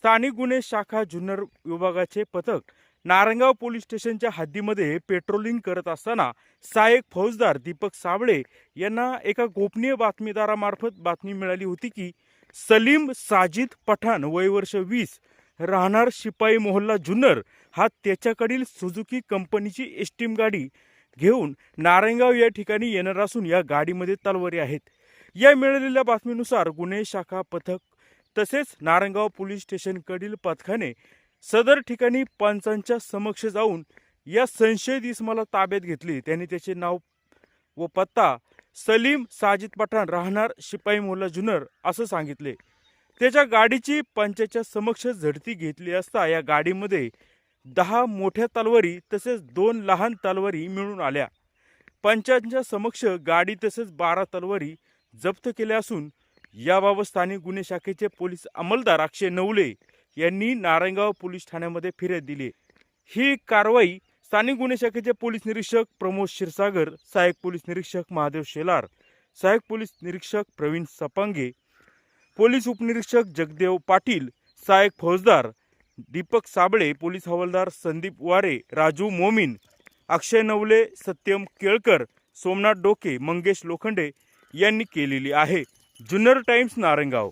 स्थानिक गुन्हे शाखा जुन्नर विभागाचे पथक नारायणगाव पोलीस स्टेशनच्या हद्दीमध्ये पेट्रोलिंग करत असताना सहाय्यक फौजदार दीपक साबळे यांना एका गोपनीय बातमीदारामार्फत बातमी मिळाली होती की सलीम साजिद पठाण वय वर्ष 20 राहणार शिपाई मोहल्ला जुन्नर हा त्याच्याकडील सुझुकी कंपनीची एसटीम गाडी घेऊन नारायणगाव या ठिकाणी येणार असून या गाडीमध्ये तलवारी आहेत। या मिळालेल्या बातमीनुसार गुन्हे शाखा पथक तसेच नारायणगाव पोलीस स्टेशनकडील पथकाने सदर ठिकाणी पंचांच्या समक्ष जाऊन या संशयित इसमाला ताब्यात घेतले। त्यांनी त्याचे नाव व पत्ता सलीम साजिद पठाण राहणार शिपाई मोहल्ला जुन्नर असं सांगितले। त्याच्या गाडीची पंचाच्या समक्ष झडती घेतली असता या गाडीमध्ये 10 मोठ्या तलवारी तसेच 2 लहान तलवारी मिळून आल्या। पंचांच्या समक्ष गाडी तसेच 12 तलवारी जप्त केल्या असून याबाबत स्थानिक गुन्हे शाखेचे पोलीस अंमलदार अक्षय नवले यांनी नारायणगाव पोलीस ठाण्यामध्ये फिर्याद दिली। ही कारवाई स्थानिक गुन्हे शाखेचे पोलीस निरीक्षक प्रमोद क्षीरसागर, सहाय्यक पोलीस निरीक्षक महादेव शेलार, सहाय्यक पोलीस निरीक्षक प्रवीण सपांगे, पोलीस उपनिरीक्षक जगदेव पाटील, सहाय्यक फौजदार दीपक साबळे, पोलीस हवालदार संदीप वारे, राजू मोमीन, अक्षय नवले, सत्यम केळकर, सोमनाथ डोके, मंगेश लोखंडे यांनी केलेली आहे। जुन्नर टाइम्स नारायणगाव।